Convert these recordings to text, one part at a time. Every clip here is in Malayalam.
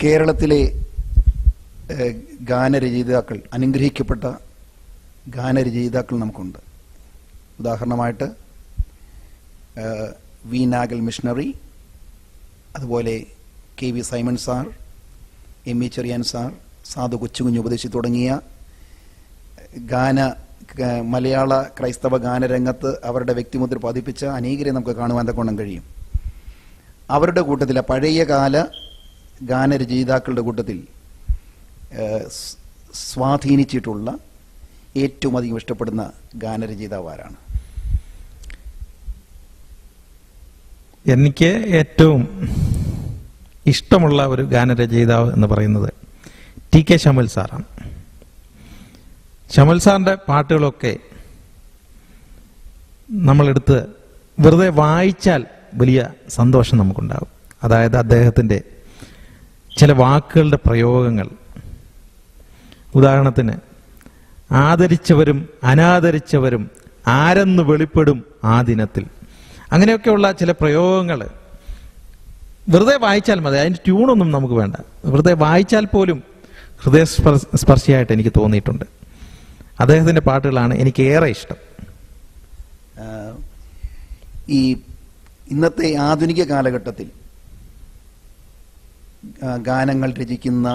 കേരളത്തിലെ ഗാനരചയിതാക്കൾ, അനുഗ്രഹിക്കപ്പെട്ട ഗാനരചയിതാക്കൾ നമുക്കുണ്ട്. ഉദാഹരണമായിട്ട് വി നാഗൽ മിഷണറി, അതുപോലെ K V Simon sir, M E Cheriyan sir, Sadhu Kochukunju ഉപദേശി തുടങ്ങിയ മലയാള ക്രൈസ്തവ ഗാനരംഗത്ത് അവരുടെ വ്യക്തിമുദ്ര പതിപ്പിച്ച അനേകരെ നമുക്ക് കാണുവാൻ തക്കോണം കഴിയും. അവരുടെ കൂട്ടത്തിൽ, പഴയകാല ഗാനരചയിതാക്കളുടെ കൂട്ടത്തിൽ സ്വാധീനിച്ചിട്ടുള്ള ഏറ്റവും അധികം ഇഷ്ടപ്പെടുന്ന ഗാനരചയിതാവ് ആരാണ്? എനിക്ക് ഏറ്റവും ഇഷ്ടമുള്ള ഒരു ഗാനരചയിതാവ് എന്ന് പറയുന്നത് ടി കെ ശമുൽ സാറാണ്. ശമുൽ സാറിൻ്റെ പാട്ടുകളൊക്കെ നമ്മളെടുത്ത് വെറുതെ വായിച്ചാൽ വലിയ സന്തോഷം നമുക്കുണ്ടാകും. അതായത് അദ്ദേഹത്തിൻ്റെ ചില വാക്കുകളുടെ പ്രയോഗങ്ങൾ, ഉദാഹരണത്തിന് ആദരിച്ചവരും അനാദരിച്ചവരും ആരെന്ന് വെളിപ്പെടും ആ ദിനത്തിൽ, അങ്ങനെയൊക്കെയുള്ള ചില പ്രയോഗങ്ങൾ വെറുതെ വായിച്ചാൽ മതി. അതിൻ്റെ ട്യൂണൊന്നും നമുക്ക് വേണ്ട, വെറുതെ വായിച്ചാൽ പോലും ഹൃദയസ്പർശിയായിട്ട് എനിക്ക് തോന്നിയിട്ടുണ്ട്. അദ്ദേഹത്തിൻ്റെ പാട്ടുകളാണ് എനിക്ക് ഏറെ ഇഷ്ടം. ഈ ഇന്നത്തെ ആധുനിക കാലഘട്ടത്തിൽ ഗാനങ്ങൾ രചിക്കുന്ന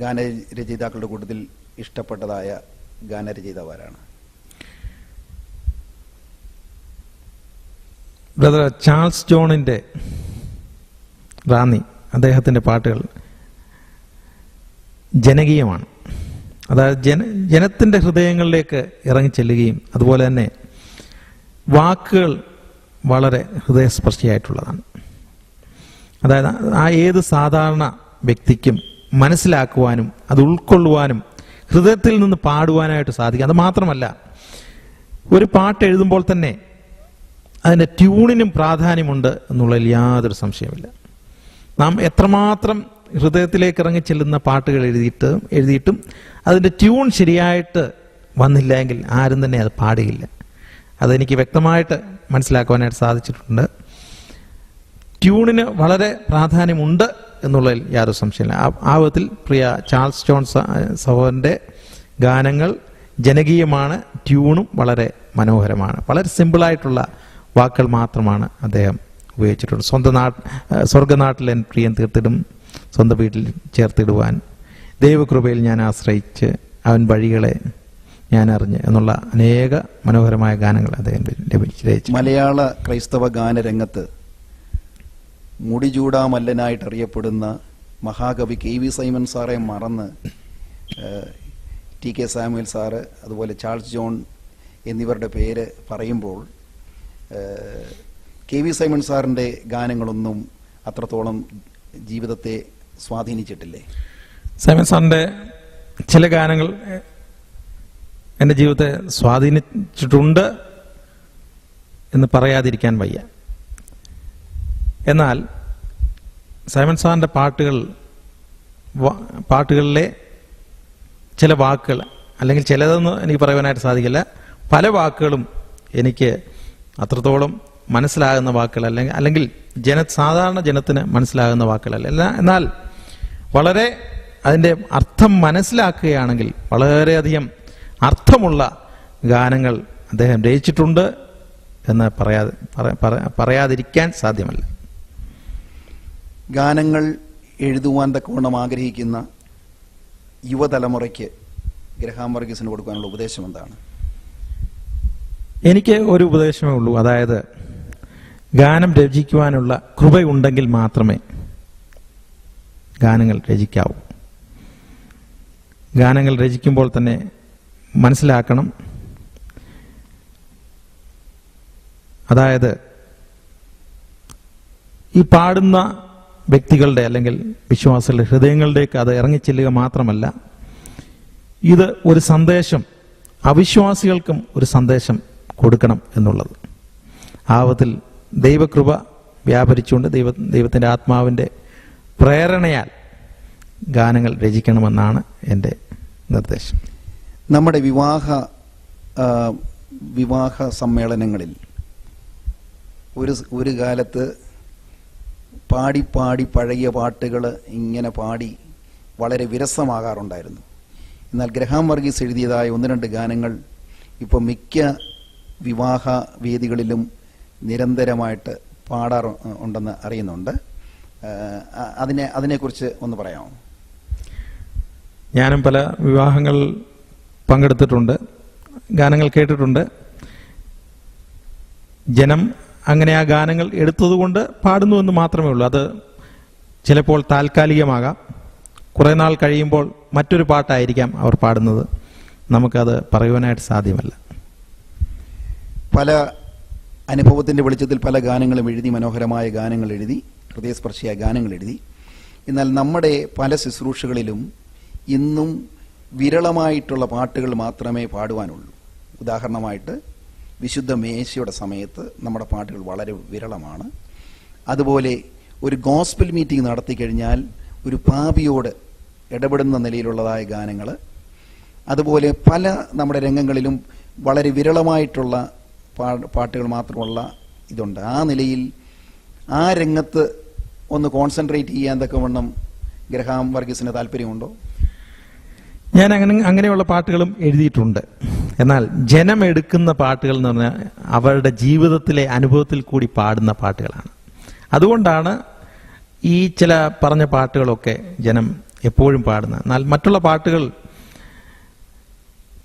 ഗാനരചയിതാക്കളുടെ കൂട്ടത്തിൽ ഇഷ്ടപ്പെട്ടതായ ഗാനരചയിതാവാരാണ്? ബ്രദർ ചാൾസ് ജോണിൻ്റെ റാന്നി, അദ്ദേഹത്തിൻ്റെ പാട്ടുകൾ ജനകീയമാണ്. അതായത് ജനത്തിൻ്റെ ഹൃദയങ്ങളിലേക്ക് ഇറങ്ങിച്ചെല്ലുകയും അതുപോലെ തന്നെ വാക്കുകൾ വളരെ ഹൃദയസ്പർശിയായിട്ടുള്ളതാണ്. അതായത് ഏത് സാധാരണ വ്യക്തിക്കും മനസ്സിലാക്കുവാനും അത് ഉൾക്കൊള്ളുവാനും ഹൃദയത്തിൽ നിന്ന് പാടുവാനായിട്ട് സാധിക്കും. അത് മാത്രമല്ല, ഒരു പാട്ട് എഴുതുമ്പോൾ തന്നെ അതിൻ്റെ ട്യൂണിനും പ്രാധാന്യമുണ്ട് എന്നുള്ളതിൽ യാതൊരു സംശയമില്ല. നാം എത്രമാത്രം ഹൃദയത്തിലേക്ക് ഇറങ്ങി ചെല്ലുന്ന പാട്ടുകൾ എഴുതിയിട്ടും അതിൻ്റെ ട്യൂൺ ശരിയായിട്ട് വന്നില്ല എങ്കിൽ ആരും തന്നെ അത് പാടുകയില്ല. അതെനിക്ക് വ്യക്തമായിട്ട് മനസ്സിലാക്കുവാനായിട്ട് സാധിച്ചിട്ടുണ്ട്. ട്യൂണിന് വളരെ പ്രാധാന്യമുണ്ട് എന്നുള്ളതിൽ യാതൊരു സംശയമില്ല. ആ വിധത്തിൽ പ്രിയ ചാൾസ് ജോൺ സഹോദരൻ്റെ ഗാനങ്ങൾ ജനകീയമാണ്, ട്യൂണും വളരെ മനോഹരമാണ്. വളരെ സിമ്പിളായിട്ടുള്ള വാക്കുകൾ മാത്രമാണ് അദ്ദേഹം ഉപയോഗിച്ചിട്ടുള്ളത്. സ്വർഗനാട്ടിൽ എൻ പ്രിയൻ തീർത്തിടും, സ്വന്തം വീട്ടിൽ ചേർത്തിടുവാൻ, ദൈവകൃപയിൽ ഞാൻ ആശ്രയിച്ച് അവൻ വഴികളെ ഞാൻ അറിഞ്ഞ് എന്നുള്ള അനേക മനോഹരമായ ഗാനങ്ങൾ അദ്ദേഹം രചിച്ചു. മലയാള ക്രൈസ്തവ ഗാനരംഗത്ത് മുടിചൂടാമല്ലനായിട്ട് അറിയപ്പെടുന്ന മഹാകവി കെ വി സൈമൺ സാറെ മറന്ന് ടി കെ സാമുവൽ സാറ്, അതുപോലെ ചാൾസ് ജോൺ എന്നിവരുടെ പേര് പറയുമ്പോൾ കെ വി സൈമൺ സാറിൻ്റെ ഗാനങ്ങളൊന്നും അത്രത്തോളം ജീവിതത്തെ സ്വാധീനിച്ചിട്ടില്ലേ? സൈമൺ സാറിൻ്റെ ചില ഗാനങ്ങൾ എൻ്റെ ജീവിതത്തെ സ്വാധീനിച്ചിട്ടുണ്ട് എന്ന് പറയാതിരിക്കാൻ വയ്യ. എന്നാൽ സൈമൺ സാറിൻ്റെ പാട്ടുകളിലെ ചില വാക്കുകൾ, അല്ലെങ്കിൽ ചിലതെന്ന് എനിക്ക് പറയുവാനായിട്ട് സാധിക്കില്ല, പല വാക്കുകളും എനിക്ക് അത്രത്തോളം മനസ്സിലാകുന്ന വാക്കുകൾ അല്ലെങ്കിൽ സാധാരണ ജനത്തിന് മനസ്സിലാകുന്ന വാക്കുകളല്ല. എന്നാൽ വളരെ അതിൻ്റെ അർത്ഥം മനസ്സിലാക്കുകയാണെങ്കിൽ വളരെയധികം അർത്ഥമുള്ള ഗാനങ്ങൾ അദ്ദേഹം രചിച്ചിട്ടുണ്ട് എന്ന് പറയാതിരിക്കാൻ സാധ്യമല്ല. ഗാനങ്ങൾ എഴുതുവാൻ തക്കവണ്ണം ആഗ്രഹിക്കുന്ന യുവതലമുറയ്ക്ക് ഗ്രഹാം വർഗീസിന് കൊടുക്കാനുള്ള ഉപദേശം എന്താണ്? എനിക്ക് ഒരു ഉപദേശമേ ഉള്ളൂ. അതായത് ഗാനം രചിക്കുവാനുള്ള കൃപയുണ്ടെങ്കിൽ മാത്രമേ ഗാനങ്ങൾ രചിക്കാവൂ. ഗാനങ്ങൾ രചിക്കുമ്പോൾ തന്നെ മനസ്സിലാക്കണം, അതായത് ഈ പാടുന്ന വ്യക്തികളുടെ അല്ലെങ്കിൽ വിശ്വാസികളുടെ ഹൃദയങ്ങളിലേക്ക് അത് ഇറങ്ങിച്ചെല്ലുക മാത്രമല്ല, ഇത് ഒരു സന്ദേശം അവിശ്വാസികൾക്കും ഒരു സന്ദേശം കൊടുക്കണം എന്നുള്ളത്. ആവത്തിൽ ദൈവകൃപ വ്യാപരിച്ചുകൊണ്ട് ദൈവത്തിൻ്റെ ആത്മാവിൻ്റെ പ്രേരണയാൽ ഗാനങ്ങൾ രചിക്കണമെന്നാണ് എൻ്റെ നിർദ്ദേശം. നമ്മുടെ വിവാഹ സമ്മേളനങ്ങളിൽ ഒരു കാലത്ത് പാടി പാടി പഴകിയ പാട്ടുകൾ ഇങ്ങനെ പാടി വളരെ വിരസമാകാറുണ്ടായിരുന്നു. എന്നാൽ ഗ്രഹാം വർഗീസ് എഴുതിയതായ 1-2 ഗാനങ്ങൾ ഇപ്പോൾ മിക്ക വിവാഹ വേദികളിലും നിരന്തരമായിട്ട് പാടാറുണ്ടെന്ന് അറിയുന്നുണ്ട്. അതിനെക്കുറിച്ച് ഒന്ന് പറയാമോ? ഞാനും പല വിവാഹങ്ങൾ പങ്കെടുത്തിട്ടുണ്ട്, ഗാനങ്ങൾ കേട്ടിട്ടുണ്ട്. ജനം അങ്ങനെ ആ ഗാനങ്ങൾ എടുത്തതുകൊണ്ട് പാടുന്നു എന്ന് മാത്രമേ ഉള്ളൂ. അത് ചിലപ്പോൾ താൽക്കാലികമാകാം. കുറേ നാൾ കഴിയുമ്പോൾ മറ്റൊരു പാട്ടായിരിക്കാം അവർ പാടുന്നത്. നമുക്കത് പറയുവാനായിട്ട് സാധ്യമല്ല. പല അനുഭവത്തിൻ്റെ വെളിച്ചത്തിൽ പല ഗാനങ്ങളും എഴുതി, മനോഹരമായ ഗാനങ്ങൾ എഴുതി, ഹൃദയസ്പർശിയായ ഗാനങ്ങൾ എഴുതി. എന്നാൽ നമ്മുടെ പല ശുശ്രൂഷകളിലും ഇന്നും വിരളമായിട്ടുള്ള പാട്ടുകൾ മാത്രമേ പാടുവാനുള്ളൂ. ഉദാഹരണമായിട്ട് വിശുദ്ധ മേശയുടെ സമയത്ത് നമ്മുടെ പാട്ടുകൾ വളരെ വിരളമാണ്. അതുപോലെ ഒരു ഗോസ്പൽ മീറ്റിംഗ് നടത്തി കഴിഞ്ഞാൽ ഒരു പാപിയോട് ഇടപെടുന്ന നിലയിലുള്ളതായ ഗാനങ്ങൾ, അതുപോലെ പല നമ്മുടെ രംഗങ്ങളിലും വളരെ വിരളമായിട്ടുള്ള പാട്ടുകൾ മാത്രമുള്ള ഇതുണ്ട്. ആ നിലയിൽ ആ രംഗത്ത് ഒന്ന് കോൺസെൻട്രേറ്റ് ചെയ്യാൻ തക്കവണ്ണം ഗ്രഹാം വർഗീസിന് താല്പര്യമുണ്ടോ? ഞാൻ അങ്ങനെയുള്ള പാട്ടുകളും എഴുതിയിട്ടുണ്ട്. എന്നാൽ ജനം എടുക്കുന്ന പാട്ടുകൾ എന്ന് പറഞ്ഞാൽ അവരുടെ ജീവിതത്തിലെ അനുഭവത്തിൽ കൂടി പാടുന്ന പാട്ടുകളാണ്. അതുകൊണ്ടാണ് ഈ ചില പറഞ്ഞ പാട്ടുകളൊക്കെ ജനം എപ്പോഴും പാടുന്നത്. എന്നാൽ മറ്റുള്ള പാട്ടുകൾ,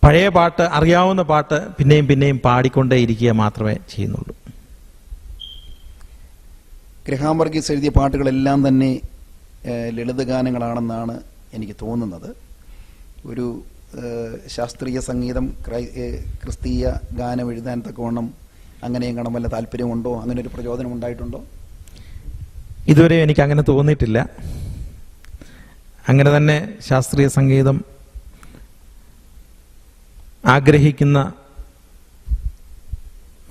പഴയ പാട്ട്, അറിയാവുന്ന പാട്ട് പിന്നെയും പിന്നെയും പാടിക്കൊണ്ടേ ഇരിക്കുക മാത്രമേ ചെയ്യുന്നുള്ളൂ. ഗ്രഹാം വർഗീസ് എഴുതിയ പാട്ടുകളെല്ലാം തന്നെ ലളിതഗാനങ്ങളാണെന്നാണ് എനിക്ക് തോന്നുന്നത്. ഒരു ശാസ്ത്രീയ സംഗീതം, ക്രിസ്തീയ ഗാനം എഴുതാൻ തക്കവണ്ണം അങ്ങനെയും കാണാൻ വല്ല താല്പര്യമുണ്ടോ? അങ്ങനെ ഒരു പ്രചോദനം ഉണ്ടായിട്ടുണ്ടോ? ഇതുവരെ എനിക്ക് അങ്ങനെ തോന്നിയിട്ടില്ല. അങ്ങനെ തന്നെ ശാസ്ത്രീയ സംഗീതം ആഗ്രഹിക്കുന്ന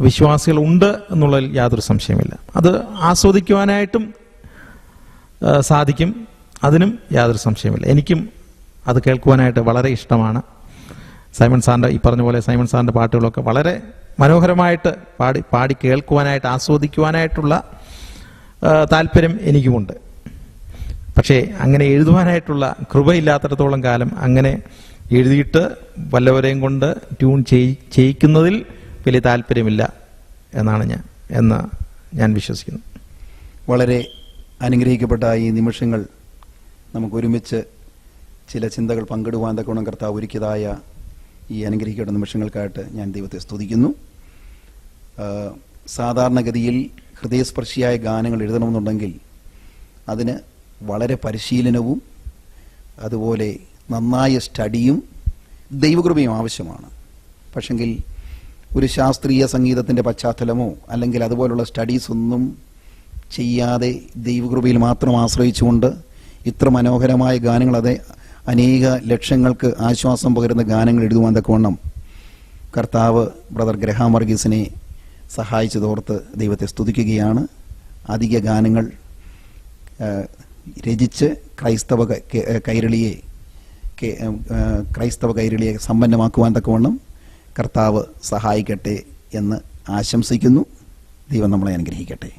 വിശ്വാസികൾ ഉണ്ട് എന്നുള്ളതിൽ യാതൊരു സംശയമില്ല. അത് ആസ്വദിക്കുവാനായിട്ടും സാധിക്കും, അതിനും യാതൊരു സംശയമില്ല. എനിക്കും അത് കേൾക്കുവാനായിട്ട് വളരെ ഇഷ്ടമാണ്. സൈമൺ സാറിൻ്റെ, ഈ പറഞ്ഞ പോലെ സൈമൺ സാറിൻ്റെ പാട്ടുകളൊക്കെ വളരെ മനോഹരമായിട്ട് പാടി കേൾക്കുവാനായിട്ട്, ആസ്വദിക്കുവാനായിട്ടുള്ള താല്പര്യം എനിക്കുമുണ്ട്. പക്ഷേ അങ്ങനെ എഴുതുവാനായിട്ടുള്ള കൃപയില്ലാത്തിടത്തോളം കാലം അങ്ങനെ എഴുതിയിട്ട് വല്ലവരെയും കൊണ്ട് ട്യൂൺ ചെയ്യിക്കുന്നതിൽ വലിയ താല്പര്യമില്ല എന്ന് ഞാൻ വിശ്വസിക്കുന്നു. വളരെ അനുഗ്രഹിക്കപ്പെട്ട ഈ നിമിഷങ്ങൾ നമുക്ക് ഒരുമിച്ച് ചില ചിന്തകൾ പങ്കിടുവാൻ തക്കവണ്ണം കർത്താവ് ഒരുക്കിയതായ ഈ അനുഗ്രഹിക്കപ്പെട്ട നിമിഷങ്ങൾക്കായിട്ട് ഞാൻ ദൈവത്തെ സ്തുതിക്കുന്നു. സാധാരണഗതിയിൽ ഹൃദയസ്പർശിയായ ഗാനങ്ങൾ എഴുതണമെന്നുണ്ടെങ്കിൽ അതിന് വളരെ പരിശീലനവും അതുപോലെ നന്നായ സ്റ്റഡിയും ദൈവകൃപയും ആവശ്യമാണ്. പക്ഷെങ്കിൽ ഒരു ശാസ്ത്രീയ സംഗീതത്തിൻ്റെ പശ്ചാത്തലമോ അല്ലെങ്കിൽ അതുപോലുള്ള സ്റ്റഡീസ് ഒന്നും ചെയ്യാതെ ദൈവകൃപയിൽ മാത്രം ആശ്രയിച്ചുകൊണ്ട് ഇത്ര മനോഹരമായ ഗാനങ്ങൾ, അതെ അനേക ലക്ഷങ്ങൾക്ക് ആശ്വാസം പകരുന്ന ഗാനങ്ങൾ എഴുതുവാൻ തക്കവണ്ണം കർത്താവ് ബ്രദർ ഗ്രഹാം വർഗീസിനെ സഹായിച്ചതോർത്ത് ദൈവത്തെ സ്തുതിക്കുകയാണ്. അധിക ഗാനങ്ങൾ രചിച്ച് ക്രൈസ്തവ കൈരളിയെ സമ്പന്നമാക്കുവാൻ തക്കവണ്ണം കർത്താവ് സഹായിക്കട്ടെ എന്ന് ആശംസിക്കുന്നു. ദൈവം നമ്മളെ അനുഗ്രഹിക്കട്ടെ.